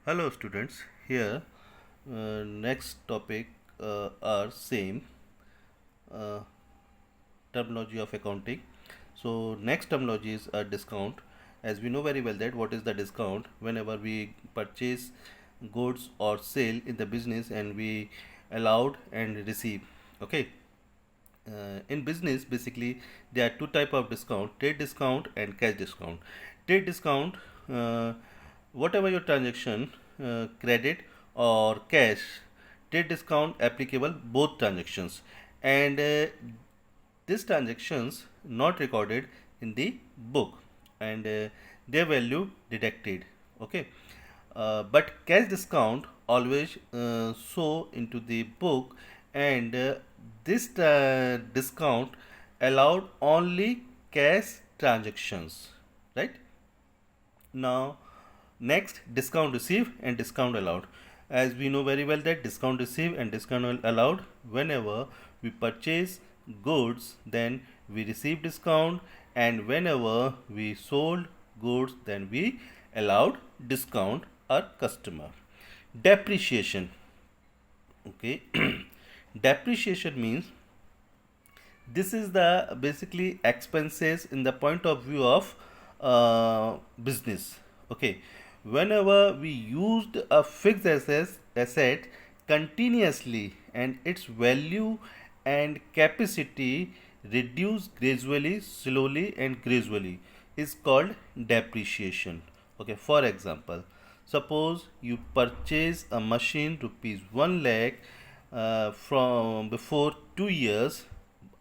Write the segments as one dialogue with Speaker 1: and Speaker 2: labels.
Speaker 1: Hello students, here next topic are same uh, terminology of accounting. So next terminology is a discount. As we know very well that what is the discount whenever we purchase goods or sale in the business and we allowed and receive. Okay. In business basically there are two type of discount, trade discount and cash discount. Trade discount, uh, whatever your transaction, credit or cash, trade discount applicable both transactions, and these transactions not recorded in the book, and their value deducted. Okay. But cash discount always show into the book, and this discount allowed only cash transactions, right? Now, next, discount received and discount allowed. As we know very well that discount received and discount allowed, whenever we purchase goods, then we receive discount, and whenever we sold goods, then we allowed discount our customer. Depreciation. Okay. Depreciation means this is the basically expenses in the point of view of business. Okay, whenever we used a fixed asset continuously and its value and capacity reduce gradually, slowly and gradually, is called depreciation. Okay, for example, suppose you purchase a machine rupees 1 lakh from before 2 years.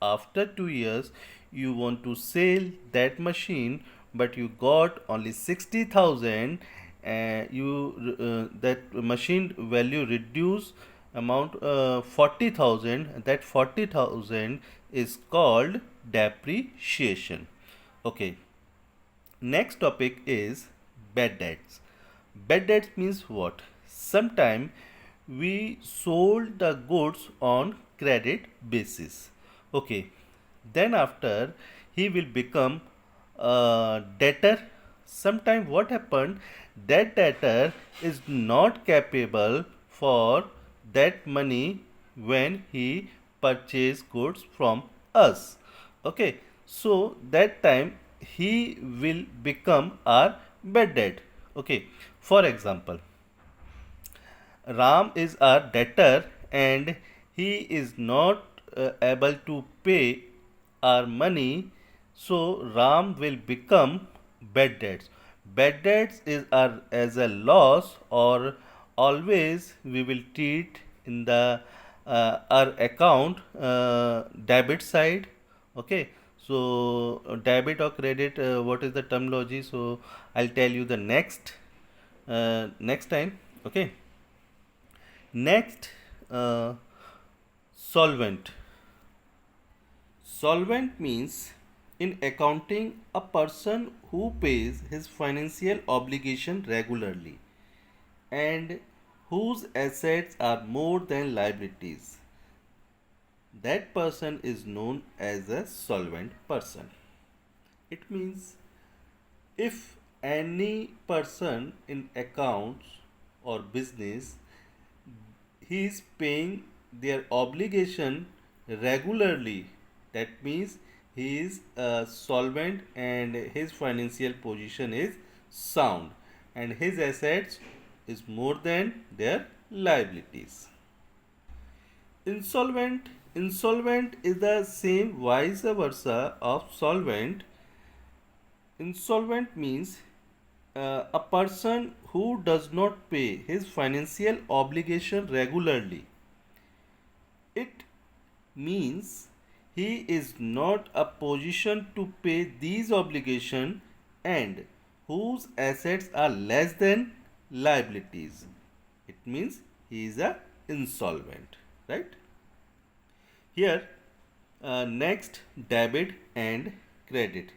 Speaker 1: After 2 years you want to sell that machine, but you got only 60,000, and that machine value reduce amount 40,000. That 40,000 is called depreciation. Okay. Next topic is bad debts. Bad debts means what? Sometime we sold the goods on credit basis. Okay. Then after he will become a debtor. Sometime what happened? That debtor is not capable for that money when he purchased goods from us. Okay, so that time he will become our bad debt. Okay, for example, Ram is our debtor and he is not able to pay our money, so Ram will become bad debts. Bad debts is our as a loss, or always we will treat in the our account debit side. Okay, so debit or credit, what is the terminology? So I'll tell you the next time. Okay. Next, solvent. Solvent means in accounting a person who pays his financial obligation regularly and whose assets are more than liabilities. That person is known as a solvent person. It means if any person in accounts or business, he is paying their obligation regularly, that means he is a solvent and his financial position is sound and his assets is more than their liabilities. Insolvent is the same vice versa of solvent. Insolvent means a person who does not pay his financial obligation regularly. It means he is not a position to pay these obligations and whose assets are less than liabilities. It means he is a insolvent, right? Here, next, debit and credit.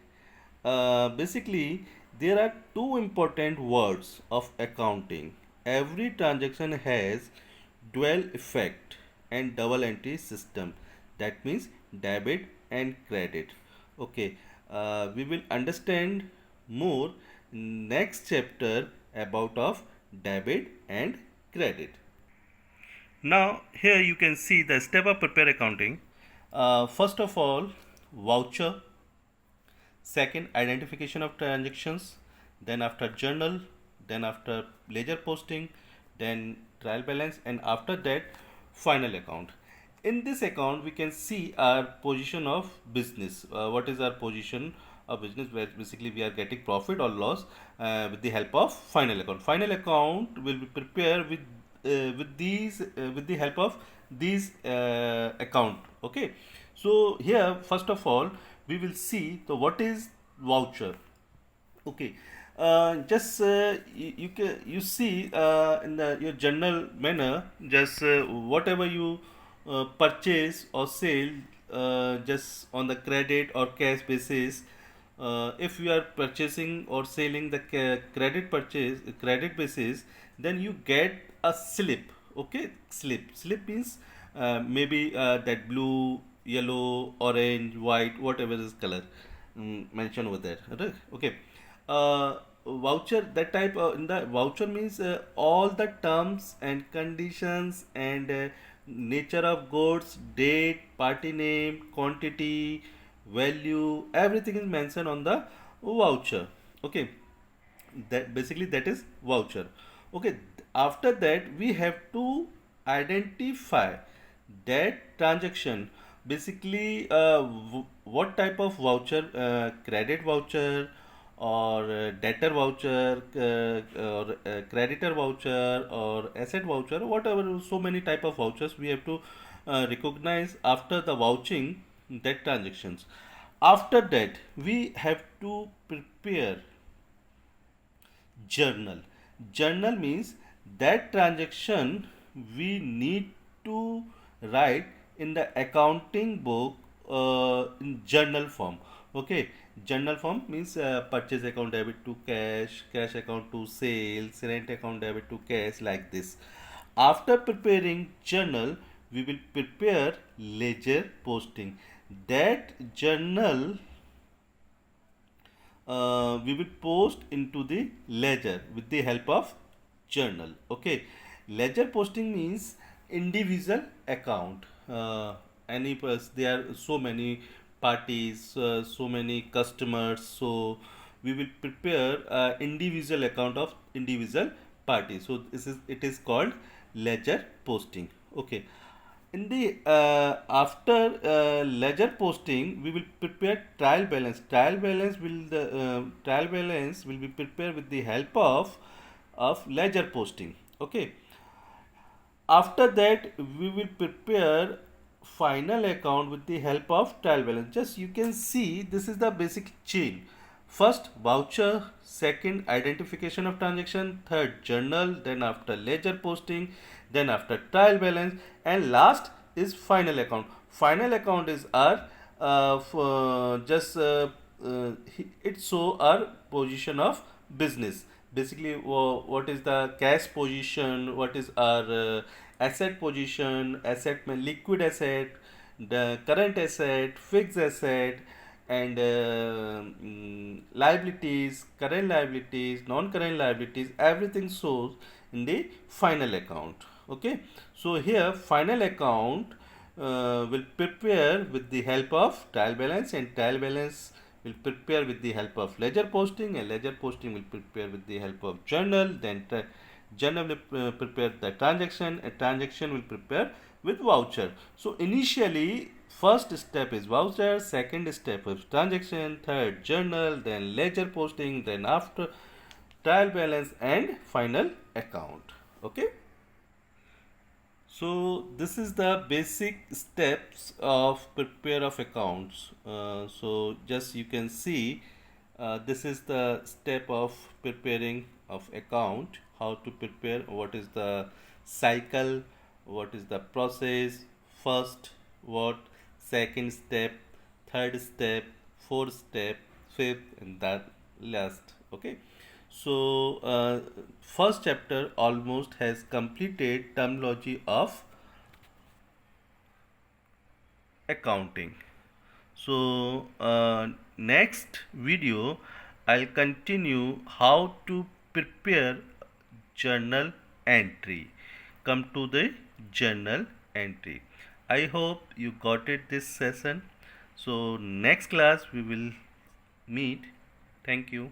Speaker 1: Basically, there are two important words of accounting. Every transaction has dual effect and double entry system. That means debit and credit. Okay, we will understand more next chapter about of debit and credit. Now here you can see the step of prepare accounting. First of all, voucher. Second, identification of transactions. Then after journal. Then after ledger posting. Then trial balance, and after that final account. In this account we can see our position of business. What is our position of business, where basically we are getting profit or loss with the help of final account. Final account will be prepared with the help of these account. Okay, so here first of all we will see the what is voucher. Okay, just you can you see in the your general manner, just whatever you purchase or sell, just on the credit or cash basis. If you are purchasing or selling the credit basis, then you get a slip. Okay, slip means maybe that blue, yellow, orange, white, whatever is color mentioned over there. Right? Okay, voucher, that type in the voucher means all the terms and conditions and nature of goods, date, party name, quantity, value, everything is mentioned on the voucher. Okay, that basically that is voucher. Okay, after that we have to identify that transaction, basically what type of voucher, credit voucher or debtor voucher, or creditor voucher or asset voucher, whatever. So many type of vouchers we have to recognize after the vouching that transactions. After that we have to prepare journal. Journal means that transaction we need to write in the accounting book in journal form. Okay, journal form means purchase account debit to cash, cash account to sales, rent account debit to cash, like this. After preparing journal, we will prepare ledger posting. That journal we will post into the ledger with the help of journal. Okay, ledger posting means individual account. There are so many parties, so many customers, so we will prepare individual account of individual parties. So this is, it is called ledger posting. Okay, in the after ledger posting we will prepare trial balance. Trial balance will be prepared with the help of ledger posting. Okay, after that we will prepare final account with the help of trial balance. Just you can see this is the basic chain. First voucher, second identification of transaction, third journal, then after ledger posting, then after trial balance, and last is final account. Final account is our just it show our position of business. Basically, what is the cash position, what is our asset position, liquid asset, the current asset, fixed asset, and liabilities, current liabilities, non-current liabilities, everything shows in the final account. Okay, so here final account will prepare with the help of trial balance, and trial balance will prepare with the help of ledger posting, and ledger posting will prepare with the help of journal. Then journal will prepare the transaction, and transaction will prepare with voucher. So initially first step is voucher, second step is transaction, third journal, then ledger posting, then after trial balance, and final account. Okay, so this is the basic steps of prepare of accounts. So just you can see this is the step of preparing of account, how to prepare, what is the cycle, what is the process, first what, second step, third step, fourth step, fifth, and that last. Okay, so first chapter almost has completed terminology of accounting. So next video I'll continue how to prepare journal entry. Come to the journal entry. I hope you got it this session. So next class we will meet. Thank you.